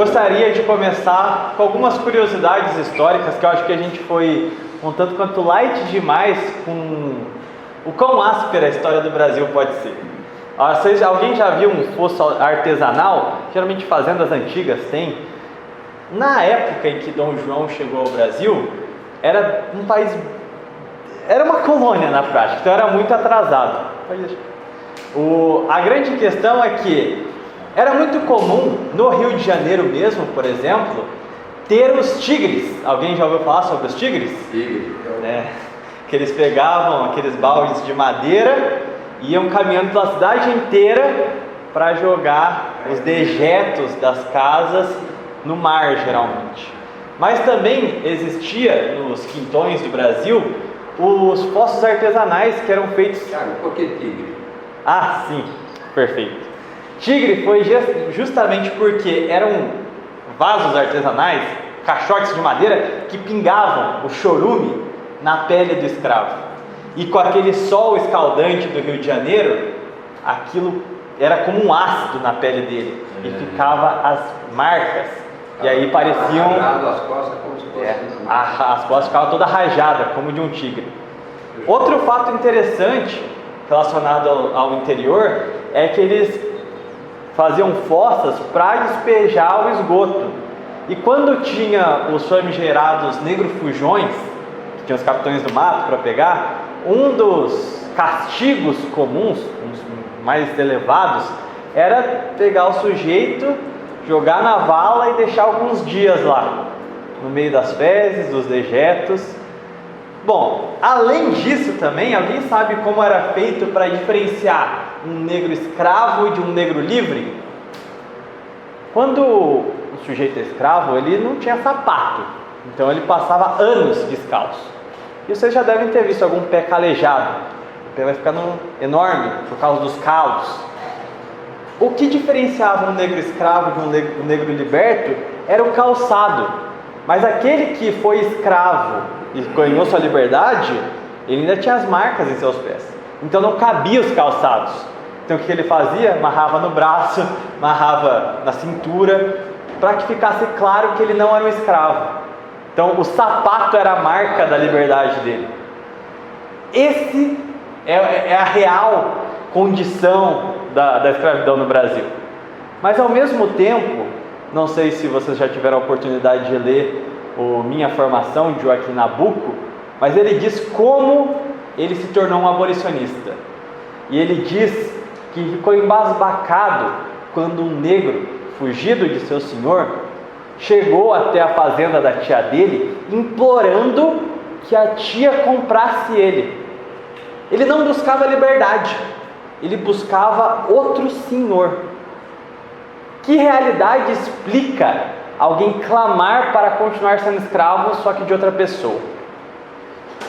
gostaria de começar com algumas curiosidades históricas que eu acho que a gente foi um tanto quanto light demais com o quão áspera a história do Brasil pode ser. Alguém já viu um fosso artesanal? Geralmente fazendas antigas tem. Na época em que Dom João chegou ao Brasil, era um país, era uma colônia na prática, então era muito atrasado. A grande questão é que era muito comum, no Rio de Janeiro mesmo, por exemplo, ter os tigres. Alguém já ouviu falar sobre os tigres? Tigre. Que eles pegavam aqueles baldes de madeira e iam caminhando pela cidade inteira para jogar os dejetos das casas no mar, geralmente. Mas também existia nos quintões do Brasil os fossos artesanais que eram feitos... Thiago, por que tigre? Ah, sim, perfeito. Tigre foi justamente porque eram vasos artesanais, caixotes de madeira, que pingavam o chorume na pele do escravo. E com aquele sol escaldante do Rio de Janeiro, aquilo era como um ácido na pele dele. E ficava as marcas. E aí pareciam... As costas como se fosse... As costas ficavam todas rajadas, como de um tigre. Outro fato interessante relacionado ao interior é que eles faziam fossas para despejar o esgoto. E quando tinha os famigerados negro-fujões, que tinham os capitães do mato para pegar, um dos castigos comuns, os mais elevados, era pegar o sujeito, jogar na vala e deixar alguns dias lá, no meio das fezes, dos dejetos. Bom, além disso também, alguém sabe como era feito para diferenciar um negro escravo de um negro livre? Quando o sujeito é escravo, ele não tinha sapato, então ele passava anos descalço. E vocês já devem ter visto algum pé calejado, o pé vai ficando enorme por causa dos calos. O que diferenciava um negro escravo de um negro liberto era o calçado, mas aquele que foi escravo e ganhou sua liberdade, ele ainda tinha as marcas em seus pés, então não cabia os calçados. Então o que ele fazia? Amarrava no braço, amarrava na cintura, para que ficasse claro que ele não era um escravo. Então o sapato era a marca da liberdade dele. Esse é a real condição da escravidão no Brasil. Mas ao mesmo tempo, não sei se vocês já tiveram a oportunidade de ler Minha Formação, de Joaquim Nabuco, mas ele diz como ele se tornou um abolicionista. E ele diz que ficou embasbacado quando um negro, fugido de seu senhor, chegou até a fazenda da tia dele, implorando que a tia comprasse ele. Ele não buscava liberdade, ele buscava outro senhor. Que realidade explica alguém clamar para continuar sendo escravo, só que de outra pessoa?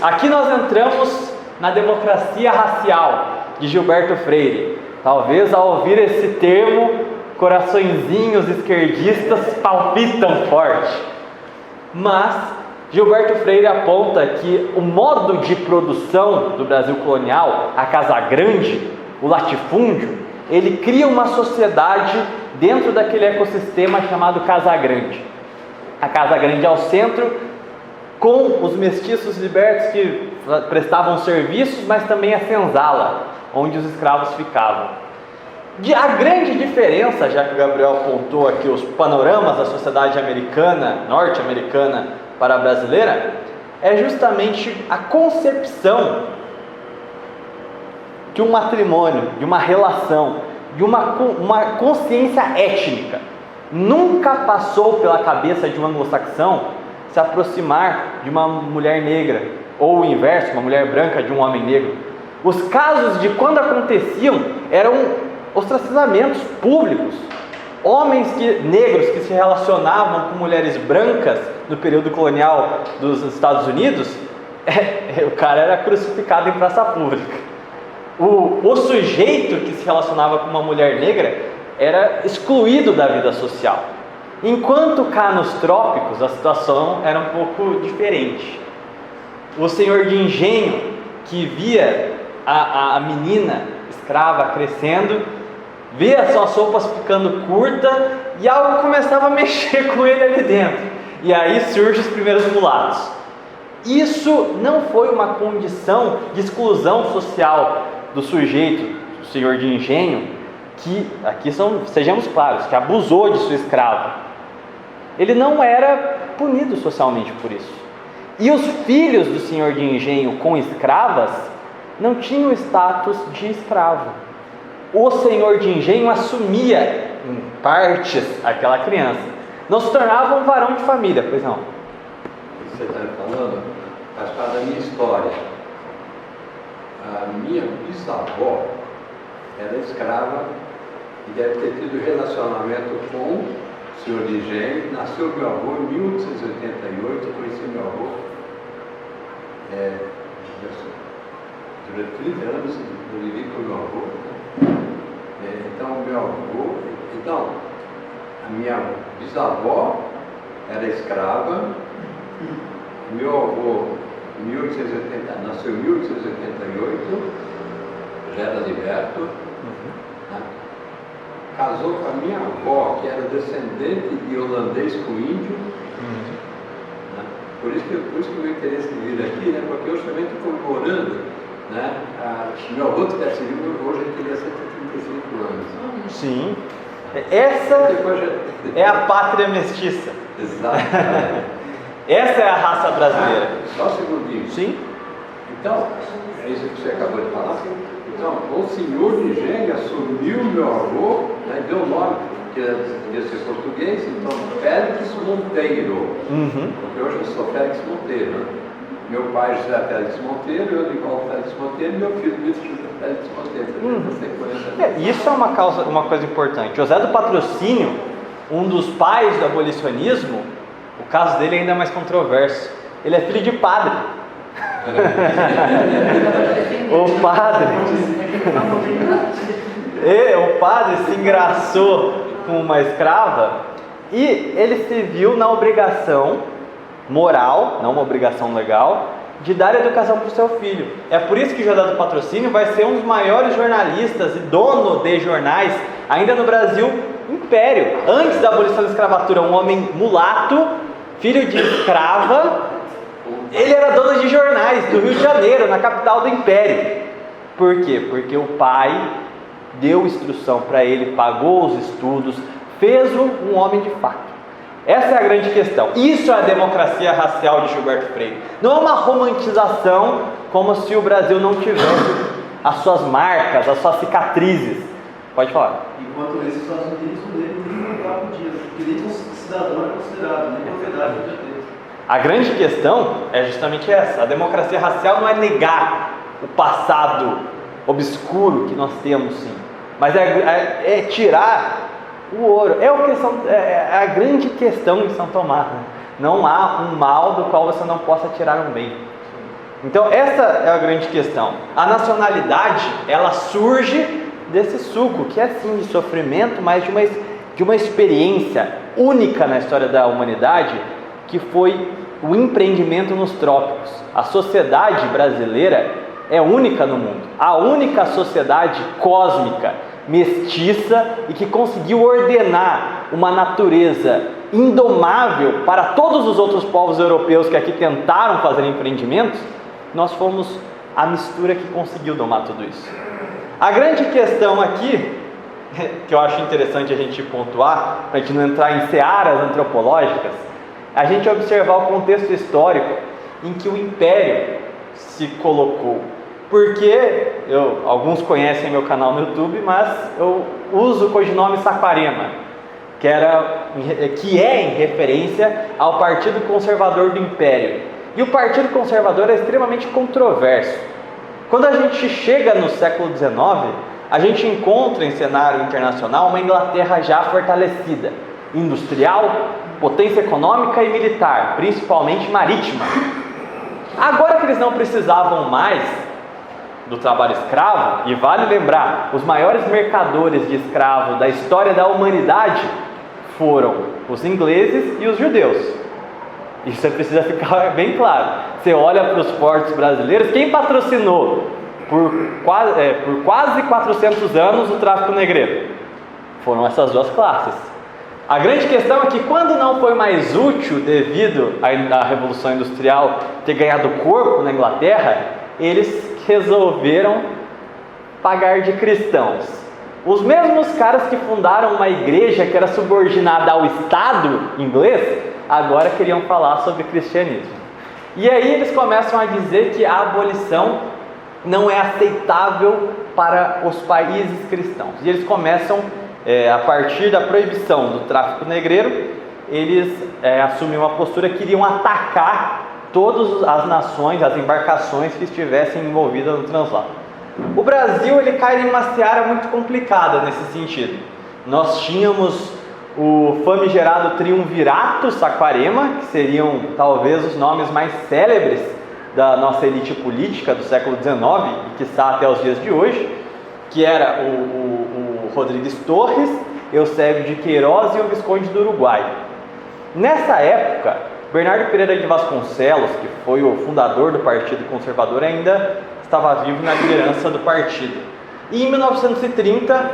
Aqui nós entramos na democracia racial de Gilberto Freire. Talvez ao ouvir esse termo, coraçõezinhos esquerdistas palpitam forte. Mas Gilberto Freire aponta que o modo de produção do Brasil colonial, a Casa Grande, o latifúndio, ele cria uma sociedade dentro daquele ecossistema chamado Casa Grande. A Casa Grande ao centro, com os mestiços libertos que prestavam serviços, mas também a senzala, onde os escravos ficavam. A grande diferença, já que o Gabriel apontou aqui os panoramas da sociedade americana, norte-americana para a brasileira, é justamente a concepção de um matrimônio, de uma relação, de uma consciência étnica. Nunca passou pela cabeça de um anglo-saxão se aproximar de uma mulher negra, ou o inverso, uma mulher branca de um homem negro. Os casos de quando aconteciam eram ostracizamentos públicos. Homens negros que se relacionavam com mulheres brancas no período colonial dos Estados Unidos, o cara era crucificado em praça pública. O sujeito que se relacionava com uma mulher negra era excluído da vida social. Enquanto cá nos trópicos a situação era um pouco diferente. O senhor de engenho que via a menina escrava crescendo vê as suas roupas ficando curtas e algo começava a mexer com ele ali dentro. E aí surgem os primeiros mulatos. Isso não foi uma condição de exclusão social do sujeito, do senhor de engenho, que, sejamos claros, que abusou de sua escrava. Ele não era punido socialmente por isso. E os filhos do senhor de engenho com escravas não tinham status de escravo. O senhor de engenho assumia em partes aquela criança. Não se tornava um varão de família, pois não? Você está falando, faz parte da minha história. A minha bisavó era escrava e deve ter tido relacionamento com o senhor de engenho. Nasceu meu avô em 1888, conheci meu avô. Durante 30 anos eu vivi com meu avô. Então, a minha bisavó era escrava. Meu avô nasceu em 1888, já era liberto. Casou com a minha avó, que era descendente de holandês com índio. Por isso que o meu interesse de vir aqui, né? Porque eu também estou comemorando, né? Se meu avô tivesse vivo hoje, ele teria 135 anos. Sim. Essa é a pátria mestiça. Exato. Essa é a raça brasileira. Só um segundinho. Sim. Então, é isso que você acabou de falar. Então, o senhor de engenho assumiu meu avô, né, deu o nome, que devia ser português, então Félix Monteiro. Porque hoje eu sou Félix Monteiro. Né? Meu pai José Félix Monteiro, eu igual Félix Monteiro, e meu filho Luiz José Félix Monteiro. Isso é uma coisa importante. José do Patrocínio, um dos pais do abolicionismo, o caso dele é ainda mais controverso. Ele é filho de padre. O padre se engraçou com uma escrava e ele se viu na obrigação moral, não uma obrigação legal, de dar educação para o seu filho. É por isso que José do Patrocínio vai ser um dos maiores jornalistas e dono de jornais, ainda no Brasil Império. Antes da abolição da escravatura, um homem mulato, filho de escrava, ele era dono de jornais do Rio de Janeiro, na capital do Império. Por quê? Porque o pai deu instrução para ele, pagou os estudos, fez-o um homem de fato. Essa é a grande questão. Isso é a democracia racial de Gilberto Freire. Não é uma romantização como se o Brasil não tivesse as suas marcas, as suas cicatrizes. Pode falar. Enquanto isso, os Estados Unidos não devem comprar por dia, porque nem cidadão é considerado, nem propriedade do dia dele. A grande questão é justamente essa. A democracia racial não é negar o passado obscuro que nós temos, sim, mas é tirar o ouro. É a grande questão de São Tomás, né? Não há um mal do qual você não possa tirar um bem. Então essa é a grande questão. A nacionalidade, ela surge desse suco, que é sim de sofrimento, mas de uma experiência única na história da humanidade, que foi o empreendimento nos trópicos. A sociedade brasileira é única no mundo, a única sociedade cósmica, mestiça e que conseguiu ordenar uma natureza indomável para todos os outros povos europeus que aqui tentaram fazer empreendimentos. Nós fomos a mistura que conseguiu domar tudo isso. A grande questão aqui, que eu acho interessante a gente pontuar, para a gente não entrar em searas antropológicas, a gente observar o contexto histórico em que o Império se colocou. Porque alguns conhecem meu canal no YouTube, mas eu uso o codinome Saquarema, que é em referência ao Partido Conservador do Império. E o Partido Conservador é extremamente controverso. Quando a gente chega no século XIX, a gente encontra em cenário internacional uma Inglaterra já fortalecida, industrial, potência econômica e militar, principalmente marítima. Agora que eles não precisavam mais do trabalho escravo, e vale lembrar, os maiores mercadores de escravo da história da humanidade foram os ingleses e os judeus. Isso precisa ficar bem claro. Você olha para os portos brasileiros, quem patrocinou por quase 400 anos o tráfico negreiro? Foram essas duas classes. A grande questão é que quando não foi mais útil, devido à Revolução Industrial ter ganhado corpo na Inglaterra, eles resolveram pagar de cristãos. Os mesmos caras que fundaram uma igreja que era subordinada ao Estado inglês, agora queriam falar sobre cristianismo. E aí eles começam a dizer que a abolição não é aceitável para os países cristãos. E eles começam, a partir da proibição do tráfico negreiro, eles assumem uma postura que iriam atacar todas as nações, as embarcações que estivessem envolvidas no translado. O Brasil ele cai em uma seara muito complicada nesse sentido. Nós tínhamos o famigerado Triunvirato Saquarema, que seriam talvez os nomes mais célebres da nossa elite política do século XIX e quiçá até os dias de hoje, que era o Rodrigues Torres, Eusébio de Queiroz e o Visconde do Uruguai. Nessa época, Bernardo Pereira de Vasconcelos, que foi o fundador do Partido Conservador, ainda estava vivo na liderança do partido. E em 1930,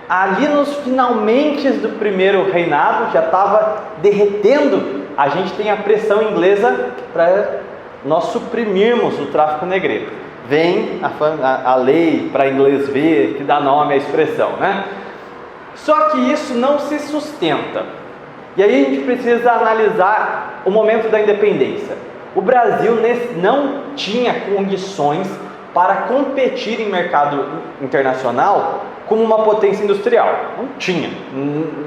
ali nos finalmente do primeiro reinado, já estava derretendo, a gente tem a pressão inglesa para nós suprimirmos o tráfico negreiro. Vem a lei para inglês ver, que dá nome à expressão, né? Só que isso não se sustenta. E aí a gente precisa analisar o momento da independência. O Brasil não tinha condições para competir em mercado internacional como uma potência industrial. Não tinha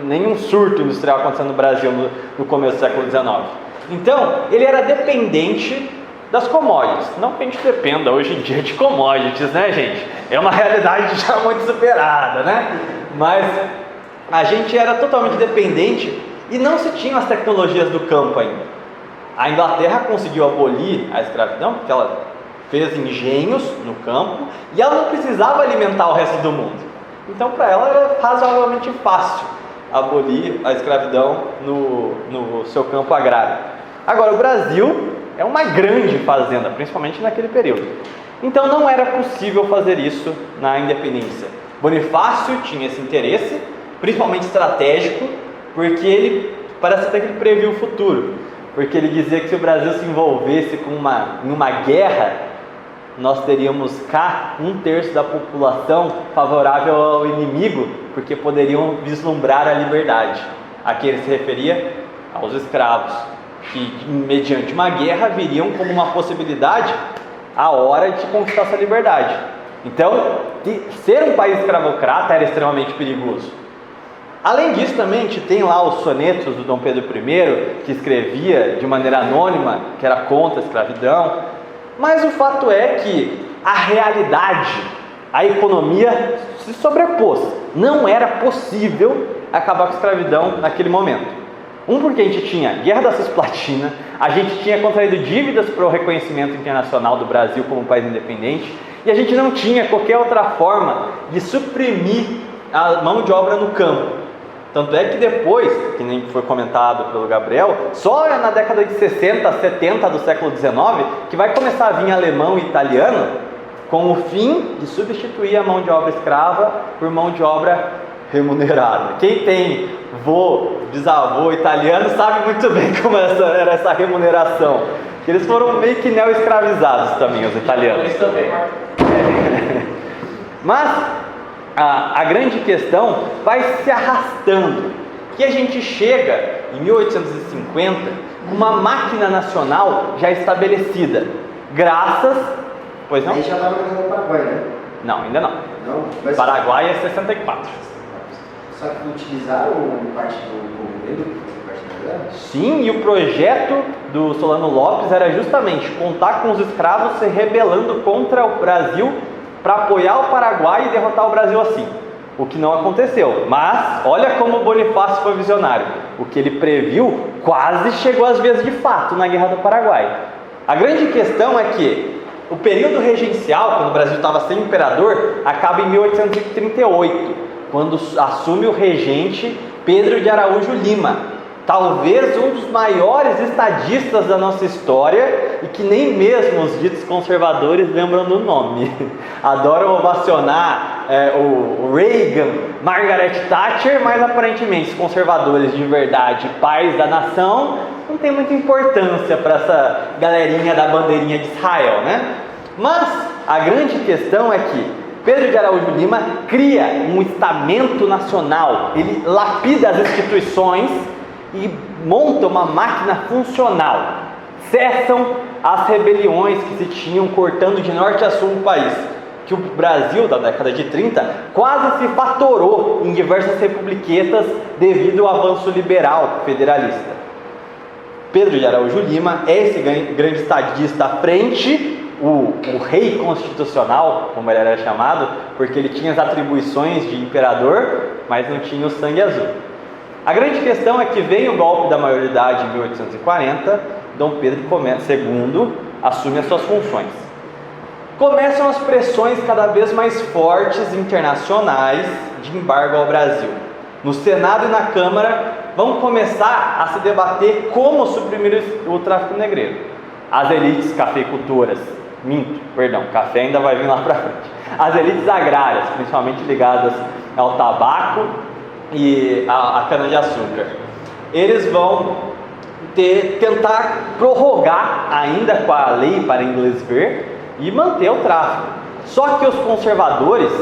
nenhum surto industrial acontecendo no Brasil no começo do século XIX. Então, ele era dependente das commodities. Não que a gente dependa hoje em dia de commodities, né, gente? É uma realidade já muito superada, né? Mas a gente era totalmente dependente e não se tinham as tecnologias do campo ainda. A Inglaterra conseguiu abolir a escravidão porque ela fez engenhos no campo e ela não precisava alimentar o resto do mundo. Então, para ela era razoavelmente fácil abolir a escravidão no seu campo agrário. Agora, o Brasil é uma grande fazenda, principalmente naquele período. Então, não era possível fazer isso na independência. Bonifácio tinha esse interesse, principalmente estratégico, porque ele parece até que ele previu o futuro. Porque ele dizia que se o Brasil se envolvesse em uma guerra, nós teríamos cá 1/3 da população favorável ao inimigo, porque poderiam vislumbrar a liberdade. Aqui ele se referia aos escravos, que mediante uma guerra viriam como uma possibilidade a hora de conquistar essa liberdade. Então, ser um país escravocrata era extremamente perigoso. Além disso, também a gente tem lá os sonetos do Dom Pedro I, que escrevia de maneira anônima, que era contra a escravidão. Mas o fato é que a realidade, a economia se sobrepôs. Não era possível acabar com a escravidão naquele momento. Porque a gente tinha Guerra da Cisplatina, a gente tinha contraído dívidas para o reconhecimento internacional do Brasil como um país independente, e a gente não tinha qualquer outra forma de suprimir a mão de obra no campo. Tanto é que depois, que nem foi comentado pelo Gabriel, só na década de 60, 70 do século XIX, que vai começar a vir alemão e italiano, com o fim de substituir a mão de obra escrava por mão de obra remunerada. Quem tem bisavô italiano sabe muito bem como era essa remuneração. Eles foram meio que neo-escravizados também, os italianos. também. Mas a grande questão vai se arrastando, que a gente chega em 1850 com uma máquina nacional já estabelecida, graças... Pois não? Aí já estava no Paraguai, né? Não, ainda não. Não? Mas Paraguai é 64. só que utilizaram parte do governo? Sim, e o projeto do Solano Lopes era justamente contar com os escravos se rebelando contra o Brasil para apoiar o Paraguai e derrotar o Brasil assim. O que não aconteceu, mas olha como o Bonifácio foi visionário. O que ele previu quase chegou às vias de fato na Guerra do Paraguai. A grande questão é que o período regencial, quando o Brasil estava sem imperador, acaba em 1838, quando assume o regente Pedro de Araújo Lima, talvez um dos maiores estadistas da nossa história e que nem mesmo os ditos conservadores lembram do nome. Adoram ovacionar o Reagan, Margaret Thatcher, mas aparentemente os conservadores de verdade, pais da nação, não tem muita importância para essa galerinha da bandeirinha de Israel, né? Mas a grande questão é que Pedro de Araújo Lima cria um estamento nacional, ele lapida as instituições e monta uma máquina funcional. Cessam as rebeliões que se tinham cortando de norte a sul o país, que o Brasil da década de 30 quase se fatorou em diversas republiquetas devido ao avanço liberal federalista. Pedro de Araújo Lima é esse grande estadista à frente, o rei constitucional, como ele era chamado, porque ele tinha as atribuições de imperador, mas não tinha o sangue azul. A grande questão é que vem o golpe da maioridade em 1840, Dom Pedro II assume as suas funções. Começam as pressões cada vez mais fortes internacionais de embargo ao Brasil. No Senado e na Câmara vão começar a se debater como suprimir o tráfico negreiro. As elites cafeicultoras, café ainda vai vir lá para frente. As elites agrárias, principalmente ligadas ao tabaco e à cana-de-açúcar, eles vão tentar prorrogar ainda com a lei para inglês ver e manter o tráfico. Só que os conservadores,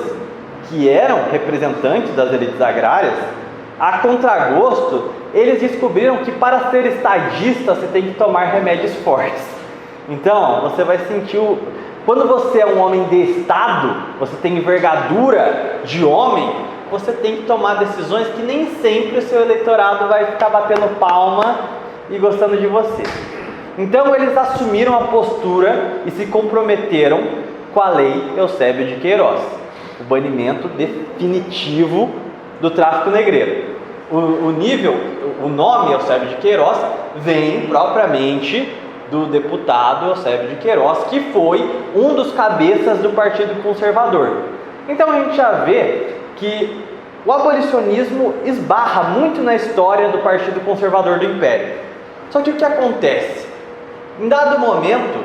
que eram representantes das elites agrárias, a contragosto, eles descobriram que para ser estadista você tem que tomar remédios fortes. Então, você vai sentir quando você é um homem de Estado, você tem envergadura de homem, você tem que tomar decisões que nem sempre o seu eleitorado vai ficar batendo palma e gostando de você. Então eles assumiram a postura e se comprometeram com a lei Eusébio de Queiroz, o banimento definitivo do tráfico negreiro. O nome Eusébio de Queiroz vem propriamente do deputado Eusébio de Queiroz, que foi um dos cabeças do Partido Conservador. Então a gente já vê que o abolicionismo esbarra muito na história do Partido Conservador do Império. Só que o que acontece? Em dado momento,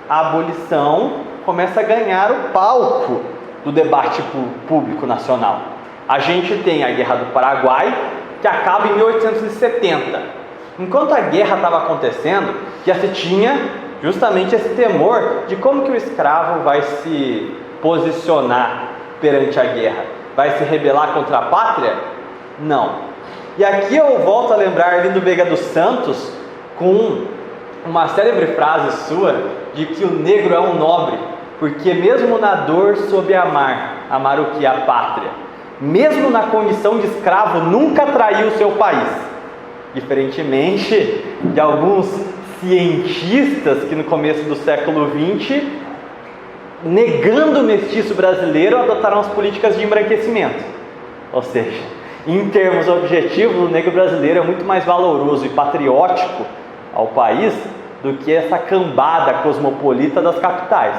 a abolição começa a ganhar o palco do debate público nacional. A gente tem a Guerra do Paraguai, que acaba em 1870. Enquanto a guerra estava acontecendo, já se tinha justamente esse temor de como que o escravo vai se posicionar perante a guerra. Vai se rebelar contra a pátria? Não. E aqui eu volto a lembrar Arlindo Veiga dos Santos com uma célebre frase sua de que o negro é um nobre, porque mesmo na dor soube amar o que é a pátria. Mesmo na condição de escravo, nunca traiu o seu país. Diferentemente de alguns cientistas que no começo do século XX, negando o mestiço brasileiro, adotaram as políticas de embranquecimento. Ou seja, em termos objetivos, o negro brasileiro é muito mais valoroso e patriótico ao país do que essa cambada cosmopolita das capitais,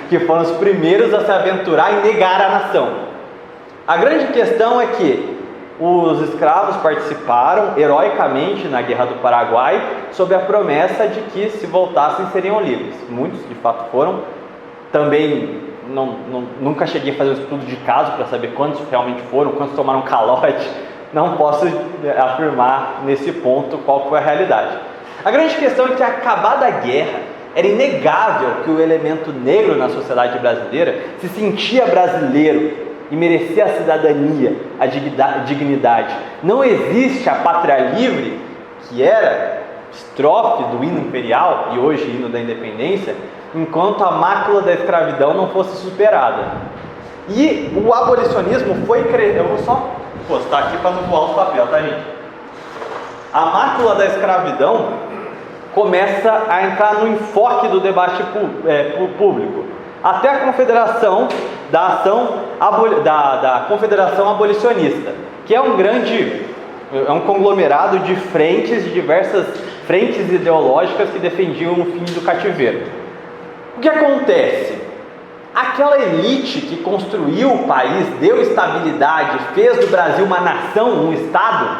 que foram os primeiros a se aventurar e negar a nação. A grande questão é que os escravos participaram heroicamente na Guerra do Paraguai sob a promessa de que se voltassem seriam livres. Muitos de fato foram. Também nunca cheguei a fazer um estudo de caso para saber quantos realmente foram, quantos tomaram calote. Não posso afirmar nesse ponto qual foi a realidade. A grande questão é que, acabada a guerra, era inegável que o elemento negro na sociedade brasileira se sentia brasileiro e merecia a cidadania, a dignidade. Não existe a pátria livre, que era estrofe do hino imperial e hoje hino da independência, enquanto a mácula da escravidão não fosse superada. E o abolicionismo foi crescer. Eu vou só postar aqui para não voar os papéis, tá, gente? A mácula da escravidão começa a entrar no enfoque do debate público. Até a Confederação da Confederação Abolicionista, que é um conglomerado de frentes, de diversas frentes ideológicas que defendiam o fim do cativeiro. O que acontece? Aquela elite que construiu o país, deu estabilidade, fez do Brasil uma nação, um estado,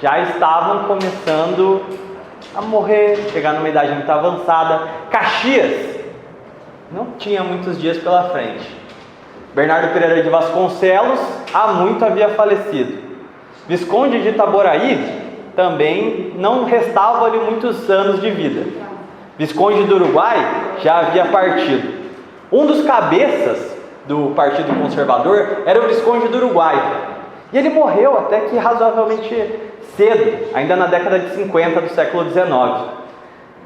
já estavam começando a morrer, chegar numa idade muito avançada. Caxias não tinha muitos dias pela frente. Bernardo Pereira de Vasconcelos há muito havia falecido. Visconde de Itaboraí também não restavam-lhe muitos anos de vida. Visconde do Uruguai já havia partido. Um dos cabeças do Partido Conservador era o Visconde do Uruguai. E ele morreu até que razoavelmente cedo, ainda na década de 50 do século XIX.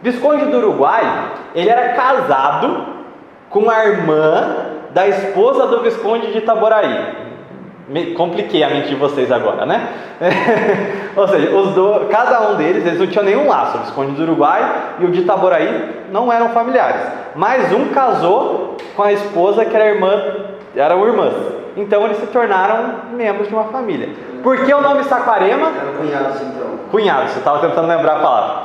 Visconde do Uruguai, ele era casado com a irmã da esposa do Visconde de Itaboraí. Compliquei a mente de vocês agora, né? Ou seja, cada um deles, eles não tinham nenhum laço. O Visconde do Uruguai e o de Itaboraí não eram familiares. Mas um casou com a esposa que eram irmãs. Então eles se tornaram membros de uma família. Por que o nome Saquarema? Eram cunhados, então. Cunhados, eu estava tentando lembrar a palavra.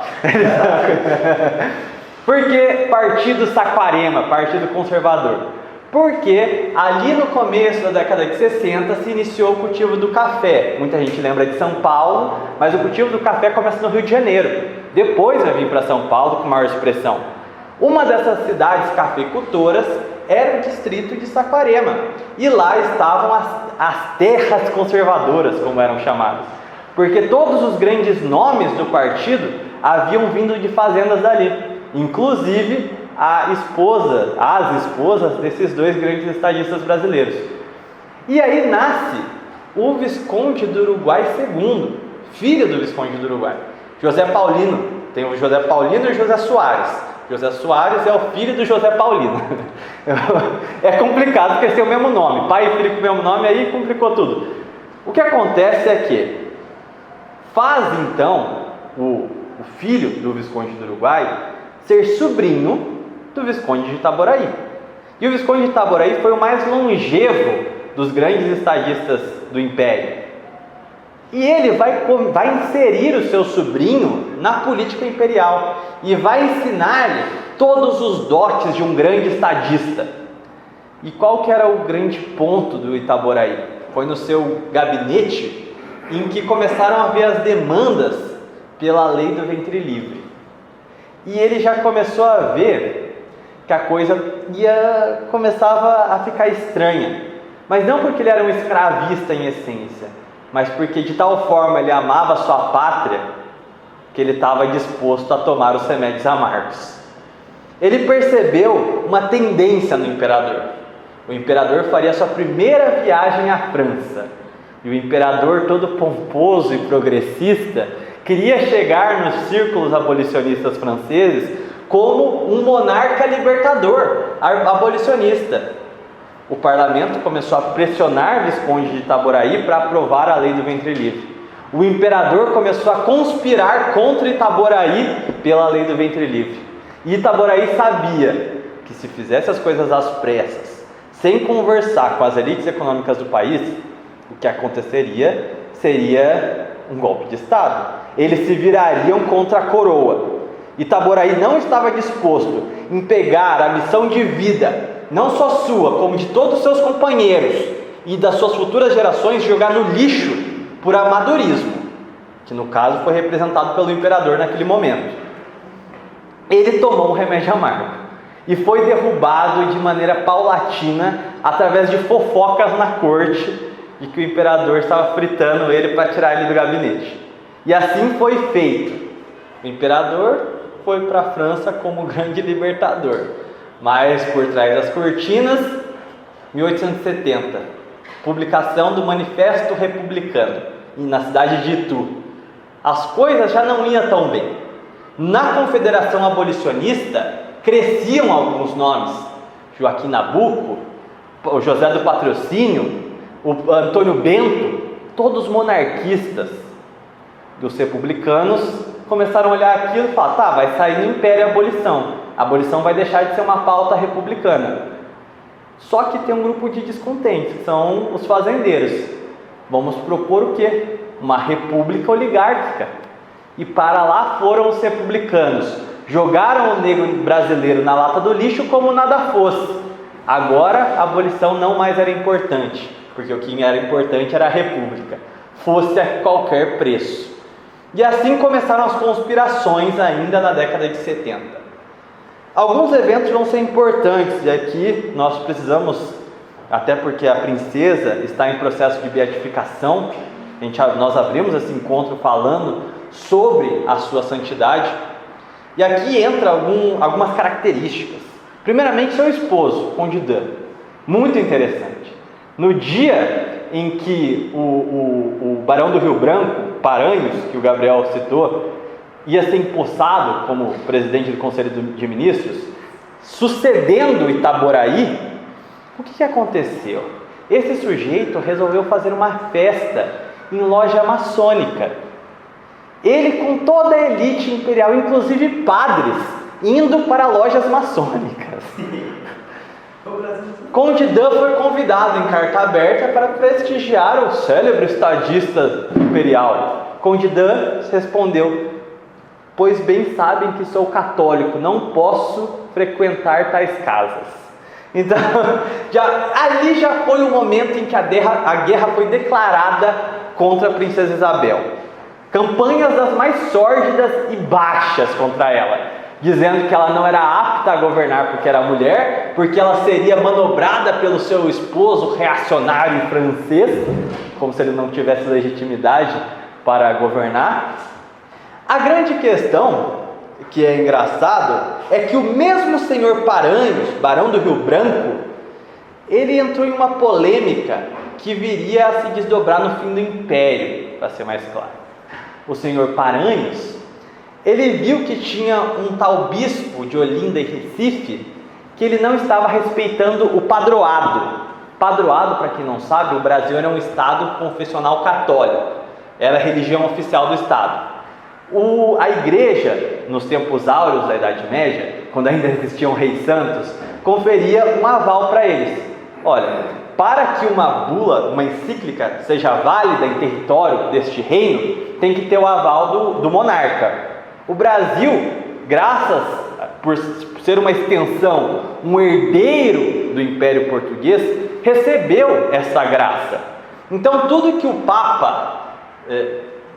Por que Partido Saquarema, Partido Conservador? Porque ali no começo da década de 60 se iniciou o cultivo do café. Muita gente lembra de São Paulo, mas o cultivo do café começa no Rio de Janeiro. Depois vai vir para São Paulo com maior expressão. Uma dessas cidades cafeicultoras era o distrito de Saquarema. E lá estavam as terras conservadoras, como eram chamadas. Porque todos os grandes nomes do partido haviam vindo de fazendas dali. Inclusive as esposas desses dois grandes estadistas brasileiros. E aí nasce o Visconde do Uruguai II, filho do Visconde do Uruguai, José Paulino. Tem o José Paulino e o José Soares. José Soares é o filho do José Paulino. É complicado porque tem o mesmo nome, pai e filho com o mesmo nome, aí complicou tudo. O que acontece é que faz então o filho do Visconde do Uruguai ser sobrinho do Visconde de Itaboraí. E o Visconde de Itaboraí foi o mais longevo dos grandes estadistas do Império. E ele vai inserir o seu sobrinho na política imperial e vai ensinar-lhe todos os dotes de um grande estadista. E qual que era o grande ponto do Itaboraí? Foi no seu gabinete em que começaram a ver as demandas pela lei do ventre livre. E ele já começou a ver que a coisa começava a ficar estranha. Mas não porque ele era um escravista em essência, mas porque de tal forma ele amava a sua pátria, que ele estava disposto a tomar os remédios amargos. Ele percebeu uma tendência no imperador. O imperador faria sua primeira viagem à França. E o imperador, todo pomposo e progressista, queria chegar nos círculos abolicionistas franceses como um monarca libertador, abolicionista. O parlamento começou a pressionar o Visconde de Itaboraí para aprovar a lei do ventre livre. O imperador começou a conspirar contra Itaboraí pela lei do ventre livre. E Itaboraí sabia que se fizesse as coisas às pressas, sem conversar com as elites econômicas do país, o que aconteceria seria um golpe de Estado. Eles se virariam contra a coroa. Itaboraí não estava disposto em pegar a missão de vida, não só sua, como de todos os seus companheiros e das suas futuras gerações, jogar no lixo por amadorismo, que no caso foi representado pelo imperador naquele momento. Ele tomou um remédio amargo e foi derrubado de maneira paulatina através de fofocas na corte de que o imperador estava fritando ele para tirar ele do gabinete. E assim foi feito. O imperador foi para a França como grande libertador, mas por trás das cortinas, 1870, publicação do Manifesto Republicano na cidade de Itu. As coisas já não iam tão bem. Na Confederação Abolicionista cresciam alguns nomes: Joaquim Nabuco, o José do Patrocínio, o Antônio Bento, todos monarquistas. Dos republicanos começaram a olhar aquilo e falar: tá, vai sair no Império a abolição. A abolição vai deixar de ser uma pauta republicana. Só que tem um grupo de descontentes, que são os fazendeiros. Vamos propor o quê? Uma república oligárquica. E para lá foram os republicanos. Jogaram o negro brasileiro na lata do lixo como nada fosse. Agora a abolição não mais era importante, porque o que era importante era a república, fosse a qualquer preço. E assim começaram as conspirações ainda na década de 70. Alguns eventos vão ser importantes, e aqui nós precisamos até porque a princesa está em processo de beatificação. Nós abrimos esse encontro falando sobre a sua santidade. E aqui entra algumas características. Primeiramente, seu esposo, Conde Dan. Muito interessante. No dia em que o Barão do Rio Branco, Paranhos, que o Gabriel citou, ia ser empossado como presidente do Conselho de Ministros, sucedendo Itaboraí, o que aconteceu? Esse sujeito resolveu fazer uma festa em loja maçônica. Ele com toda a elite imperial, inclusive padres, indo para lojas maçônicas. Conde Dan foi convidado em carta aberta para prestigiar o célebre estadista imperial. Conde Dan respondeu: pois bem sabem que sou católico, não posso frequentar tais casas. Então, ali já foi o momento em que a guerra foi declarada contra a princesa Isabel. Campanhas das mais sórdidas e baixas contra ela, dizendo que ela não era apta a governar porque era mulher, porque ela seria manobrada pelo seu esposo reacionário francês, como se ele não tivesse legitimidade para governar. A grande questão, que é engraçado, é que o mesmo senhor Paranhos, Barão do Rio Branco, ele entrou em uma polêmica que viria a se desdobrar no fim do Império, para ser mais claro. O senhor Paranhos, ele viu que tinha um tal bispo de Olinda e Recife, que ele não estava respeitando o padroado. Padroado, para quem não sabe, o Brasil era um estado confessional católico, era a religião oficial do estado. A igreja, nos tempos áureos da Idade Média, quando ainda existiam reis santos, conferia um aval para eles. Olha, para que uma bula, uma encíclica, seja válida em território deste reino, tem que ter o aval do monarca. O Brasil, graças por ser uma extensão, um herdeiro do Império Português, recebeu essa graça. Então tudo que o Papa,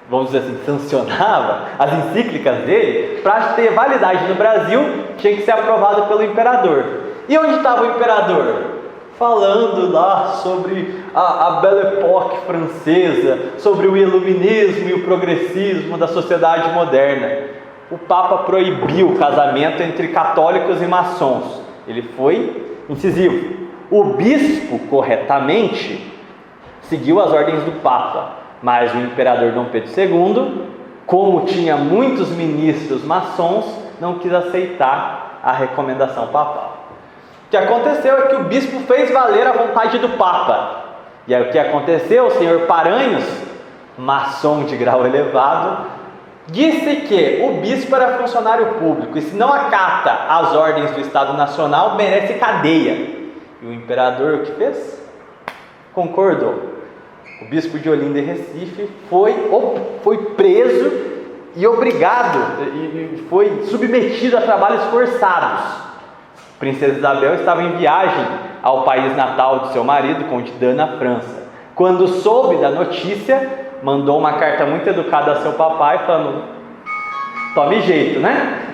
vamos dizer assim, sancionava, as encíclicas dele, para ter validade no Brasil, tinha que ser aprovado pelo imperador. E onde estava o imperador? Falando lá sobre a Belle Époque francesa, sobre o iluminismo e o progressismo da sociedade moderna. O Papa proibiu o casamento entre católicos e maçons. Ele foi incisivo. O bispo, corretamente, seguiu as ordens do Papa, mas o imperador Dom Pedro II, como tinha muitos ministros maçons, não quis aceitar a recomendação papal. O que aconteceu é que o bispo fez valer a vontade do Papa. E aí o que aconteceu? O senhor Paranhos, maçom de grau elevado, disse que o bispo era funcionário público e se não acata as ordens do Estado Nacional, merece cadeia. E o imperador o que fez? Concordou. O bispo de Olinda e Recife foi preso e obrigado, e foi submetido a trabalhos forçados. A princesa Isabel estava em viagem ao país natal de seu marido, Conde Dan, na França. Quando soube da notícia, mandou uma carta muito educada a seu papai, falando: tome jeito, né?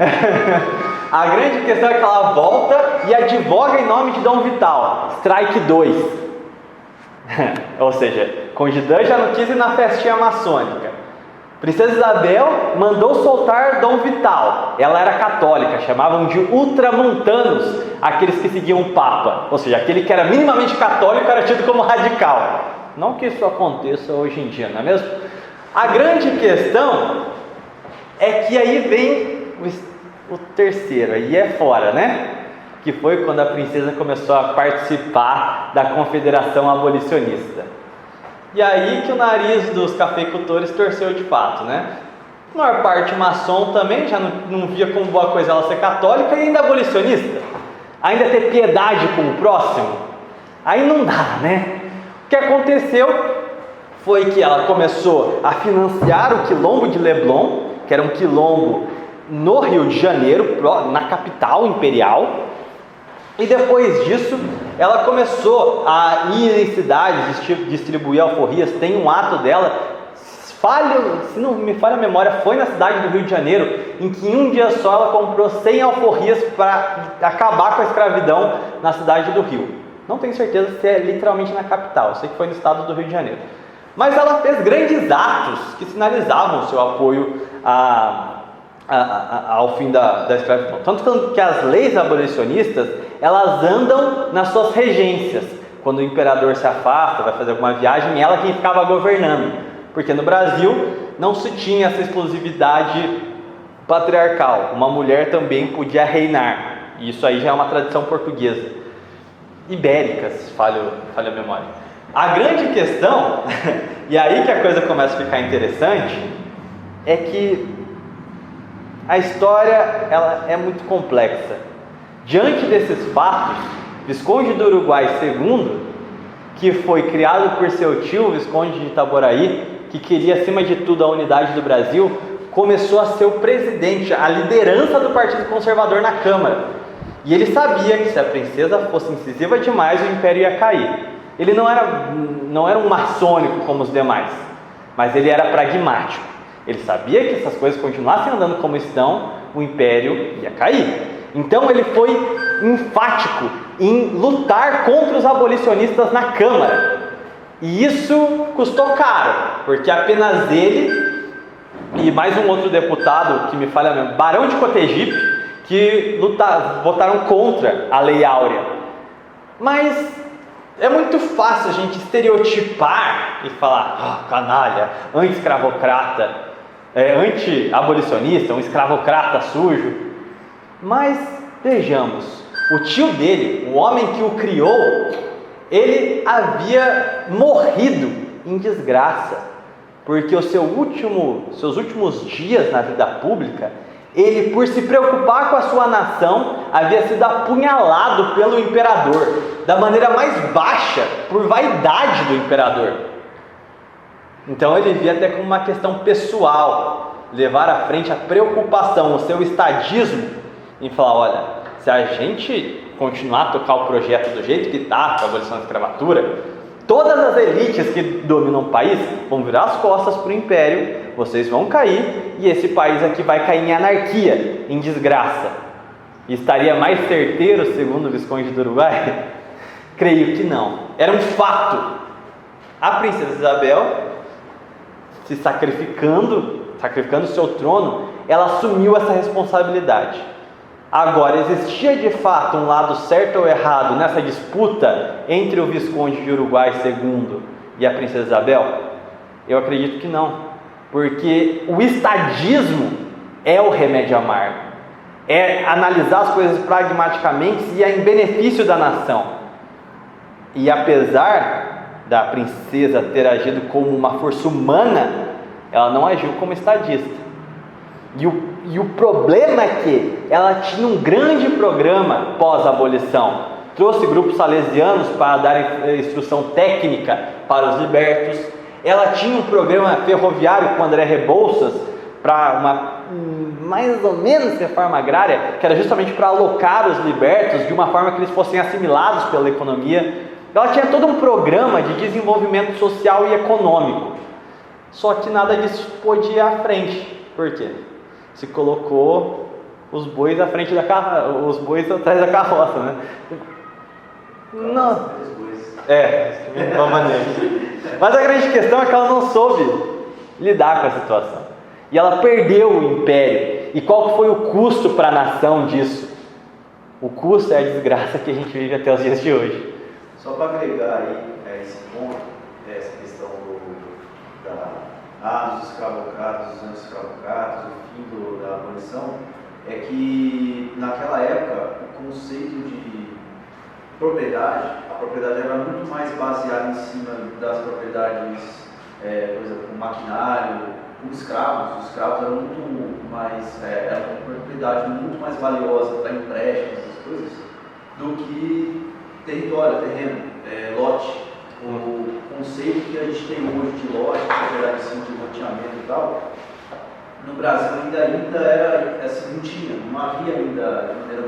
A grande questão é que ela volta e advoga em nome de Dom Vital, strike 2. Ou seja, Conde Dan já não quis ir na festinha maçônica. Princesa Isabel mandou soltar Dom Vital. Ela era católica, chamavam de ultramontanos aqueles que seguiam o Papa. Ou seja, aquele que era minimamente católico era tido como radical. Não que isso aconteça hoje em dia, não é mesmo? A grande questão é que aí vem o terceiro, aí é fora, né? Que foi quando a princesa começou a participar da Confederação Abolicionista. E aí que o nariz dos cafeicultores torceu de fato, né? A maior parte maçom também já não via como boa coisa ela ser católica e ainda abolicionista. Ainda ter piedade com o próximo. Aí não dá, né? O que aconteceu foi que ela começou a financiar o quilombo de Leblon, que era um quilombo no Rio de Janeiro, na capital imperial. E depois disso, ela começou a ir em cidades, distribuir alforrias. Tem um ato dela, se não me falha a memória, foi na cidade do Rio de Janeiro, em que em um dia só ela comprou 100 alforrias para acabar com a escravidão na cidade do Rio. Não tenho certeza se é literalmente na capital, eu sei que foi no estado do Rio de Janeiro. Mas ela fez grandes atos que sinalizavam o seu apoio ao fim da escravidão. Tanto que as leis abolicionistas, elas andam nas suas regências. Quando o imperador se afasta, vai fazer alguma viagem, ela quem ficava governando. Porque no Brasil não se tinha essa exclusividade patriarcal. Uma mulher também podia reinar. E isso aí já é uma tradição portuguesa. Ibérica, se falha a memória. A grande questão, e aí que a coisa começa a ficar interessante, é que a história ela é muito complexa. Diante desses fatos, Visconde do Uruguai II, que foi criado por seu tio, Visconde de Itaboraí, que queria acima de tudo a unidade do Brasil, começou a ser o presidente, a liderança do Partido Conservador na Câmara. E ele sabia que se a princesa fosse incisiva demais, o império ia cair. Ele não era um maçônico como os demais, mas ele era pragmático. Ele sabia que se as coisas continuassem andando como estão, o império ia cair. Então ele foi enfático em lutar contra os abolicionistas na Câmara. E isso custou caro, porque apenas ele e mais um outro deputado, que me falha mesmo, Barão de Cotegipe, que votaram contra a Lei Áurea. Mas é muito fácil a gente estereotipar e falar, canalha, anti-escravocrata, anti-abolicionista, um escravocrata sujo. Mas vejamos, o tio dele, o homem que o criou, ele havia morrido em desgraça, porque seus últimos dias na vida pública, ele, por se preocupar com a sua nação, havia sido apunhalado pelo imperador, da maneira mais baixa, por vaidade do imperador. Então ele via até como uma questão pessoal, levar à frente a preocupação, o seu estadismo, em falar, olha, se a gente continuar a tocar o projeto do jeito que está, com a abolição da escravatura, todas as elites que dominam o país vão virar as costas para o império, vocês vão cair, e esse país aqui vai cair em anarquia, em desgraça. E estaria mais certeiro, segundo o Visconde do Uruguai? Creio que não. Era um fato. A princesa Isabel, se sacrificando o seu trono, ela assumiu essa responsabilidade. Agora, existia de fato um lado certo ou errado nessa disputa entre o Visconde de Uruguai II e a princesa Isabel? Eu acredito que não, porque o estadismo é o remédio amargo, é analisar as coisas pragmaticamente e é em benefício da nação. E apesar da princesa ter agido como uma força humana, ela não agiu como estadista. E o problema é que ela tinha um grande programa pós-abolição. Trouxe grupos salesianos para dar instrução técnica para os libertos. Ela tinha um programa ferroviário com André Rebouças para mais ou menos reforma agrária, que era justamente para alocar os libertos de uma forma que eles fossem assimilados pela economia. Ela tinha todo um programa de desenvolvimento social e econômico. Só que nada disso podia ir à frente. Por quê? Se colocou os bois à frente os bois atrás da carroça, né? Não. De uma maneira. Mas a grande questão é que ela não soube lidar com a situação. E ela perdeu o império. E qual foi o custo para a nação disso? O custo é a desgraça que a gente vive até os dias de hoje. Só para agregar aí esse ponto, essa questão dos escravocratas, dos anti-escravocratas, o fim da abolição, é que naquela época o conceito de propriedade, a propriedade era muito mais baseada em cima das propriedades, por exemplo, o maquinário, os escravos eram muito mais, era uma propriedade muito mais valiosa para empréstimos, essas coisas, do que território, terreno, lote. O conceito que a gente tem hoje de lote, propriedade assim, de loteamento e tal, no Brasil ainda era assim, não tinha, não havia ainda de maneira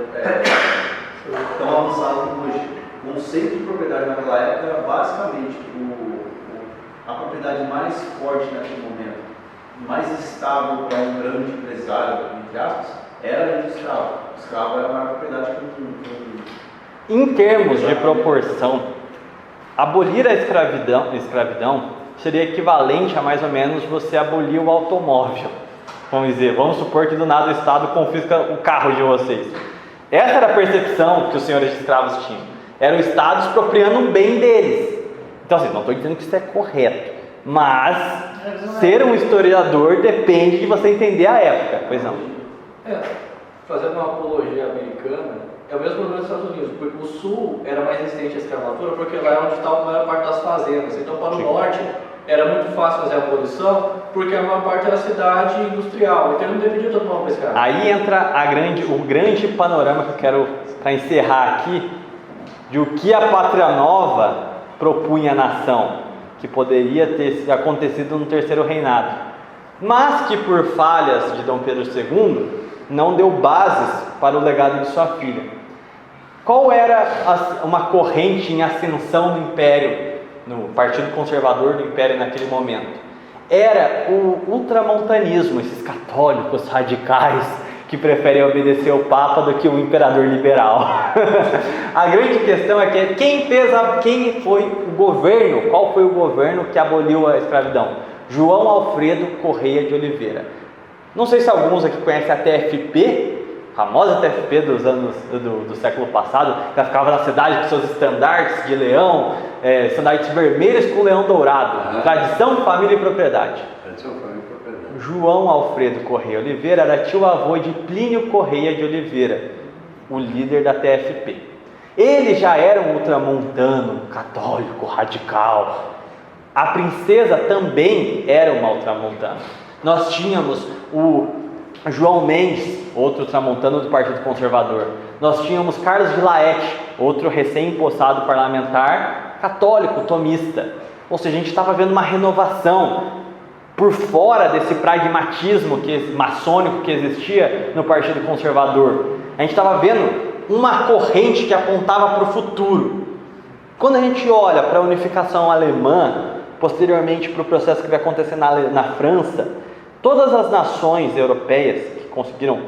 tão avançada como hoje. O conceito de propriedade naquela época era basicamente a propriedade mais forte naquele momento, mais estável para um grande empresário, entre aspas, era o escravo. O escravo era uma propriedade Em termos de proporção, abolir a escravidão seria equivalente a mais ou menos você abolir o automóvel. Vamos supor que do nada o Estado confisca o carro de vocês. Essa era a percepção que os senhores de escravos tinham. Era o Estado expropriando um bem deles. Então, assim, não estou dizendo que isso é correto, mas ser um historiador depende de você entender a época. Pois não. Fazendo uma apologia americana, é o mesmo problema dos Estados Unidos, porque o sul era mais resistente à escravatura, porque lá é onde estava a maior parte das fazendas. Então, para o norte, era muito fácil fazer a abolição, porque a maior parte era cidade industrial, então ele não dependia todo mundo para escravo. Aí entra o grande panorama que eu quero, para encerrar aqui, de o que a Pátria Nova propunha à nação, que poderia ter acontecido no terceiro reinado, mas que por falhas de Dom Pedro II, não deu bases para o legado de sua filha. Qual era uma corrente em ascensão no Império, no Partido Conservador do Império naquele momento? Era o ultramontanismo, esses católicos radicais que preferem obedecer ao Papa do que o imperador liberal. A grande questão é que quem foi o governo, qual foi o governo que aboliu a escravidão? João Alfredo Correia de Oliveira. Não sei se alguns aqui conhecem a TFP, famosa TFP dos anos do século passado, que ela ficava na cidade com seus estandartes de leão, estandartes vermelhos com leão dourado, tradição, família e propriedade. Tradição, família e propriedade. João Alfredo Correia Oliveira era tio-avô de Plínio Correia de Oliveira, o líder da TFP. Ele já era um ultramontano, católico, radical. A princesa também era uma ultramontana. Nós tínhamos o João Mendes, outro ultramontano do Partido Conservador. Nós tínhamos Carlos de Laet, outro recém-impossado parlamentar, católico, tomista. Ou seja, a gente estava vendo uma renovação por fora desse pragmatismo maçônico que existia no Partido Conservador. A gente estava vendo uma corrente que apontava para o futuro. Quando a gente olha para a unificação alemã, posteriormente para o processo que vai acontecer na França, todas as nações europeias que conseguiram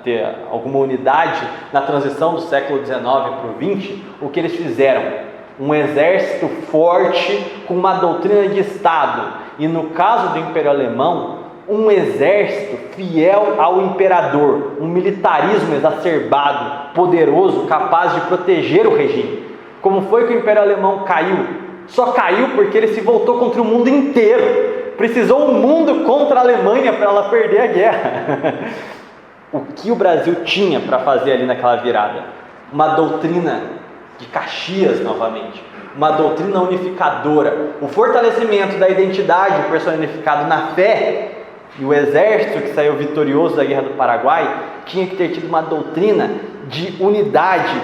ter alguma unidade na transição do século XIX para o XX, o que eles fizeram? Um exército forte com uma doutrina de Estado, e no caso do Império Alemão, um exército fiel ao imperador, um militarismo exacerbado, poderoso, capaz de proteger o regime. Como foi que o Império Alemão caiu? Só caiu porque ele se voltou contra o mundo inteiro. Precisou o mundo contra a Alemanha para ela perder a guerra. O que o Brasil tinha para fazer ali naquela virada? Uma doutrina de Caxias novamente, uma doutrina unificadora, o fortalecimento da identidade personificado na fé, e o exército que saiu vitorioso da Guerra do Paraguai tinha que ter tido uma doutrina de unidade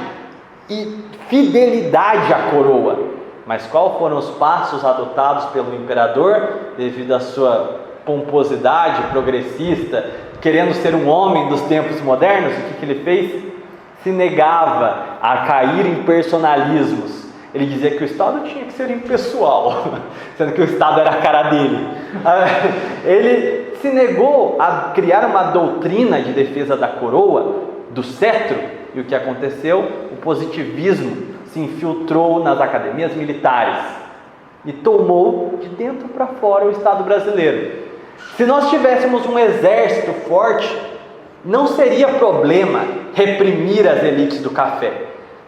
e fidelidade à coroa. Mas quais foram os passos adotados pelo imperador devido à sua pomposidade progressista, querendo ser um homem dos tempos modernos? O que ele fez? Se negava a cair em personalismos. Ele dizia que o Estado tinha que ser impessoal, sendo que o Estado era a cara dele. Ele se negou a criar uma doutrina de defesa da coroa, do cetro, e o que aconteceu? O positivismo se infiltrou nas academias militares e tomou de dentro para fora o Estado brasileiro. Se nós tivéssemos um exército forte, não seria problema reprimir as elites do café,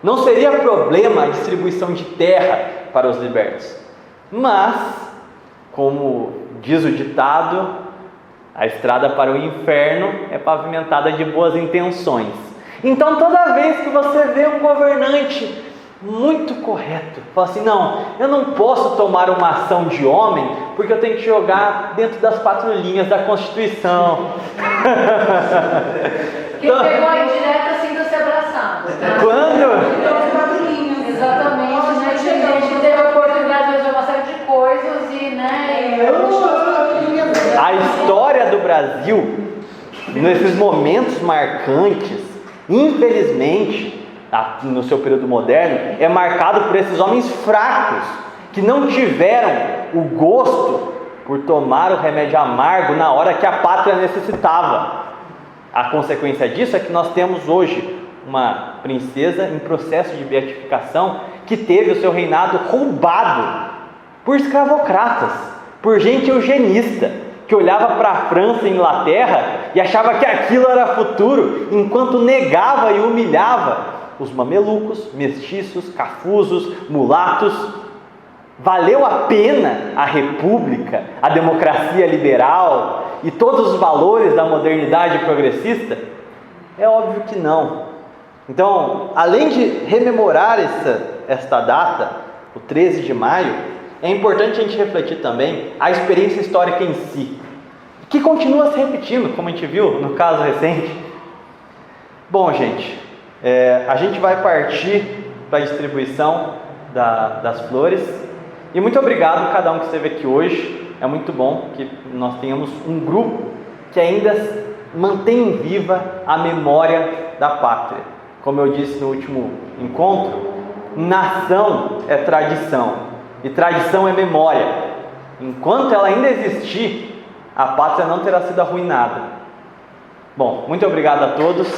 não seria problema a distribuição de terra para os libertos. Mas, como diz o ditado, a estrada para o inferno é pavimentada de boas intenções. Então, toda vez que você vê um governante muito correto, fala assim: não, eu não posso tomar uma ação de homem porque eu tenho que jogar dentro das 4 linhas da Constituição. Quem pegou a indireta sinta-se abraçado. Quando? Exatamente, né? A gente teve a oportunidade de fazer uma série de coisas e, né? A história do Brasil, nesses momentos marcantes, infelizmente, no seu período moderno, é marcado por esses homens fracos, que não tiveram o gosto por tomar o remédio amargo na hora que a pátria necessitava. A consequência disso é que nós temos hoje uma princesa em processo de beatificação que teve o seu reinado roubado por escravocratas, por gente eugenista, que olhava para a França e Inglaterra e achava que aquilo era futuro, enquanto negava e humilhava os mamelucos, mestiços, cafusos, mulatos. Valeu a pena a república, a democracia liberal e todos os valores da modernidade progressista? É óbvio que não. Então, além de rememorar esta data, o 13 de maio, é importante a gente refletir também a experiência histórica em si, que continua se repetindo, como a gente viu no caso recente. Bom, gente, a gente vai partir para a distribuição das flores. E muito obrigado a cada um que esteve aqui hoje. É muito bom que nós tenhamos um grupo que ainda mantém viva a memória da pátria. Como eu disse no último encontro, nação é tradição e tradição é memória. Enquanto ela ainda existir, a pátria não terá sido arruinada. Bom, muito obrigado a todos.